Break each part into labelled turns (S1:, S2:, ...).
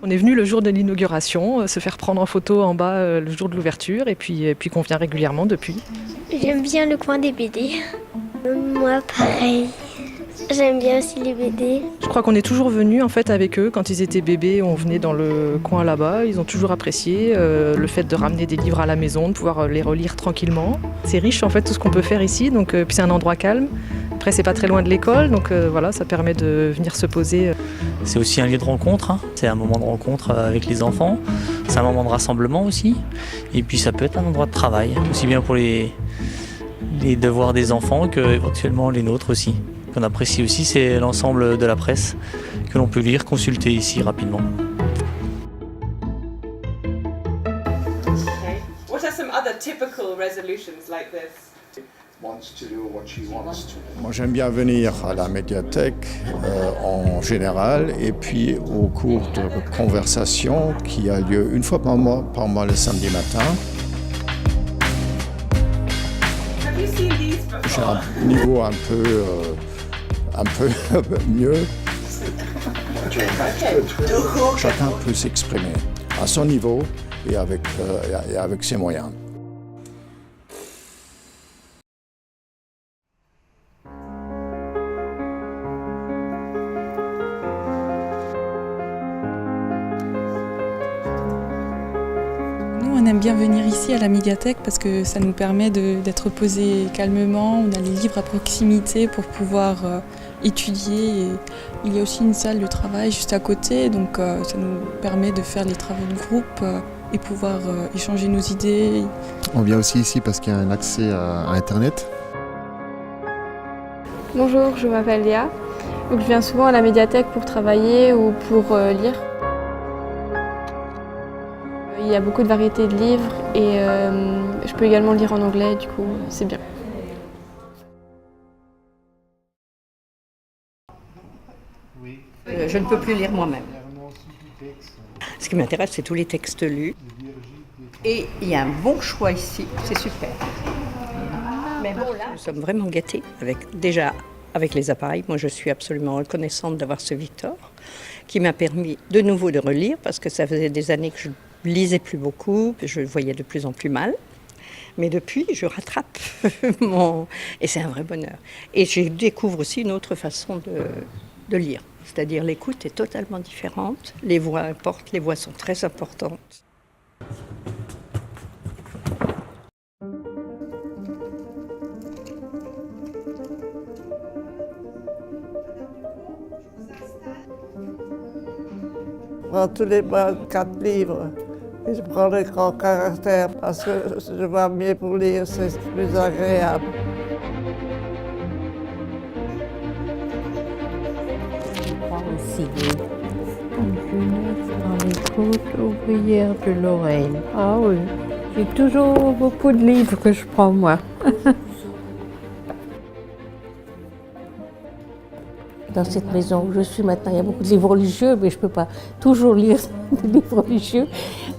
S1: On est venu le jour de l'inauguration, se faire prendre en photo en bas le jour de l'ouverture et puis qu'on vient régulièrement depuis.
S2: J'aime bien le coin des BD. Moi, pareil. J'aime bien aussi les BD.
S1: Je crois qu'on est toujours venu en fait avec eux quand ils étaient bébés. On venait dans le coin là-bas. Ils ont toujours apprécié le fait de ramener des livres à la maison, de pouvoir les relire tranquillement. C'est riche en fait tout ce qu'on peut faire ici. Donc puis c'est un endroit calme. Après c'est pas très loin de l'école, donc voilà, ça permet de venir se poser.
S3: C'est aussi un lieu de rencontre. C'est un moment de rencontre avec les enfants. C'est un moment de rassemblement aussi. Et puis ça peut être un endroit de travail, aussi bien pour les devoirs des enfants que éventuellement les nôtres aussi. Qu'on apprécie aussi, c'est l'ensemble de la presse que l'on peut lire, consulter ici rapidement.
S4: What are some other typical resolutions like this?
S5: Moi, j'aime bien venir à la médiathèque en général et puis au cours de conversation qui a lieu une fois par mois le samedi matin.
S4: Have you seen these before?
S5: J'ai un niveau un peu mieux. Chacun peut s'exprimer à son niveau et avec ses moyens.
S6: Nous, on aime bien venir ici à la médiathèque parce que ça nous permet d'être posés calmement. On a les livres à proximité pour pouvoir étudier. Et il y a aussi une salle de travail juste à côté, donc ça nous permet de faire les travaux de groupe et pouvoir échanger nos idées.
S7: On vient aussi ici parce qu'il y a un accès à Internet.
S8: Bonjour, je m'appelle Léa. Donc, je viens souvent à la médiathèque pour travailler ou pour lire. Il y a beaucoup de variétés de livres et je peux également lire en anglais, du coup c'est bien.
S9: Je ne peux plus lire moi-même. Ce qui m'intéresse, c'est tous les textes lus. Et il y a un bon choix ici, c'est super. Mais bon, là, nous sommes vraiment gâtés avec les appareils. Moi, je suis absolument reconnaissante d'avoir ce Victor qui m'a permis de nouveau de relire parce que ça faisait des années que je lisais plus beaucoup, je voyais de plus en plus mal. Mais depuis, je rattrape et c'est un vrai bonheur. Et je découvre aussi une autre façon de lire. C'est-à-dire l'écoute est totalement différente, les voix importent, les voix sont très importantes.
S10: Je prends tous les mois 4 livres et je prends les grands caractères parce que je vois mieux pour lire, c'est plus agréable.
S11: Je prends aussi une jeunesse dans les côtes ouvrières de Lorraine. Ah oui, j'ai toujours beaucoup de livres que je prends moi.
S12: Dans cette maison où je suis maintenant, il y a beaucoup de livres religieux, mais je ne peux pas toujours lire des livres religieux.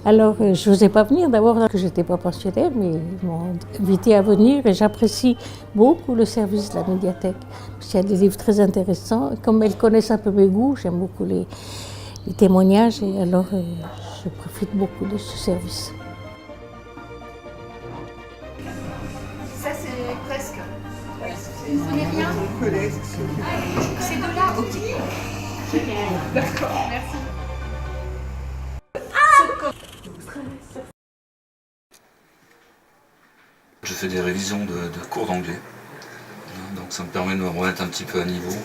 S12: Alors, je n'osais pas venir d'abord parce que je n'étais pas pensionnaire, mais ils m'ont invité à venir et j'apprécie beaucoup le service de la médiathèque. Parce qu'il y a des livres très intéressants. Comme elles connaissent un peu mes goûts, j'aime beaucoup les témoignages et alors je profite beaucoup de ce service.
S4: Ça, c'est presque. Vous ne connaissez rien? C'est de là, ok. D'accord, merci.
S13: Je fais des révisions de cours d'anglais, donc ça me permet de me remettre un petit peu à niveau.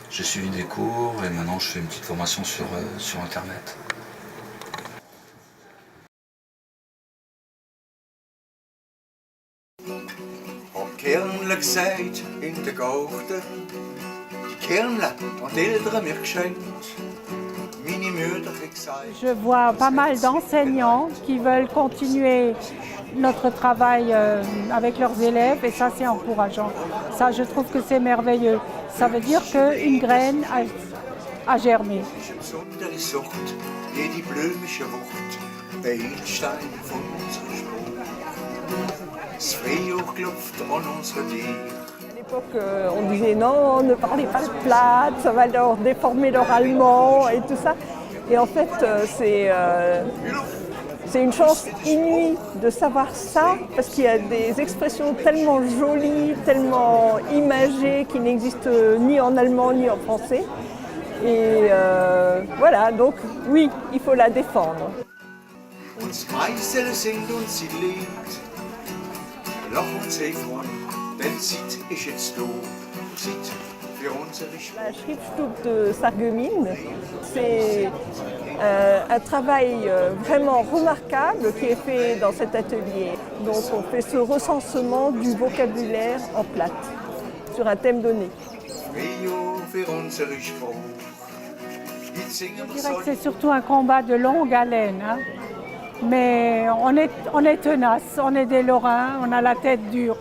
S13: J'ai suivi des cours et maintenant je fais une petite formation sur internet.
S14: Kernle gesagt in der Garten, die Kernle ont die Eltern mir geschenkt, meine Mütter gesagt.
S15: Je vois pas mal d'enseignants qui veulent continuer notre travail avec leurs élèves et ça c'est encourageant. Ça je trouve que c'est merveilleux. Ça veut dire qu'une graine a germé.
S10: À l'époque, on disait non, ne parlez pas le plate, ça va leur déformer leur allemand et tout ça. Et en fait, c'est une chance inouïe de savoir ça, parce qu'il y a des expressions tellement jolies, tellement imagées, qui n'existent ni en allemand ni en français. Et voilà, donc oui, il faut la défendre.
S14: Uns Meisel singt und sie lebt, lach und sei vorn, denn Zeit ist jetzt da, Zeit für unsere Sprache.
S10: La Schriftstube de Sarreguemines, c'est un travail vraiment remarquable qui est fait dans cet atelier. Donc on fait ce recensement du vocabulaire en plate, sur un thème donné.
S14: Für unsere Sprache.
S15: Je dirais que c'est surtout un combat de longue haleine, hein. Mais on est tenace, on est des Lorrains, on a la tête dure.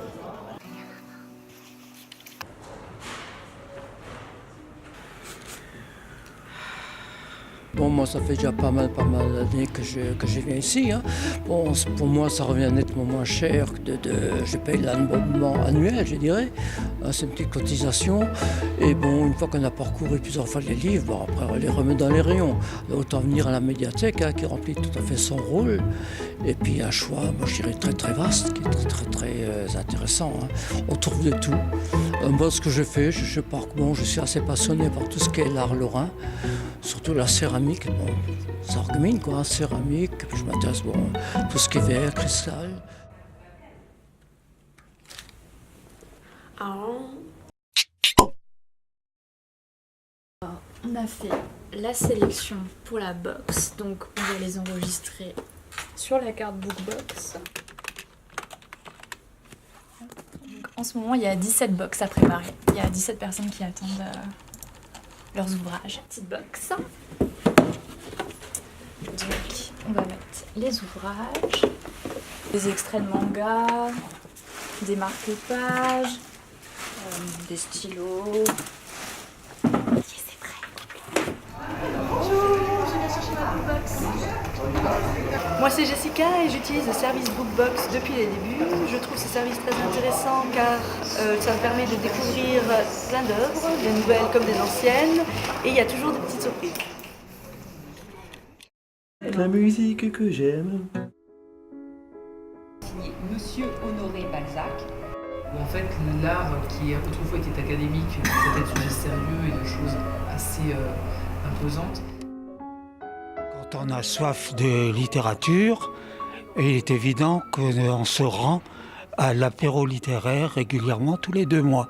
S16: Bon, moi, ça fait déjà pas mal d'années que je viens ici. Hein. Bon, pour moi, ça revient nettement moins cher que je paye l'abonnement annuel, je dirais. C'est une petite cotisation. Et bon, une fois qu'on a parcouru plusieurs fois les livres, bon, après, on les remet dans les rayons. Autant venir à la médiathèque, hein, qui remplit tout à fait son rôle. Et puis, un choix, moi, je dirais, très vaste, qui est très intéressant. Hein. On trouve de tout. Moi, ce que je fais, je parcours, je suis assez passionné par tout ce qui est l'art lorrain. Surtout la céramique, bon, Sarreguemines quoi, céramique, je m'intéresse tout ce qui est verre, cristal.
S17: On a fait la sélection pour la box, donc on va les enregistrer sur la carte Bookbox. Donc, en ce moment, il y a 17 box à préparer. Il y a 17 personnes qui attendent leurs ouvrages. Petite box. Donc, on va mettre les ouvrages, des extraits de manga, des marque-pages, des stylos. C'est prêt.
S18: Bonjour, je viens chercher ma Bookbox. Moi c'est Jessica et j'utilise le service Bookbox depuis les débuts. Je trouve ce service très intéressant car ça me permet de découvrir plein d'œuvres, des nouvelles comme des anciennes, et il y a toujours des petites surprises.
S19: La musique que j'aime.
S20: Signé Monsieur Honoré Balzac.
S21: En fait, l'art qui autrefois était académique, traitait de sujets sérieux et de choses assez imposantes.
S22: Quand on a soif de littérature, il est évident qu'on se rend à l'apéro littéraire régulièrement tous les 2 mois.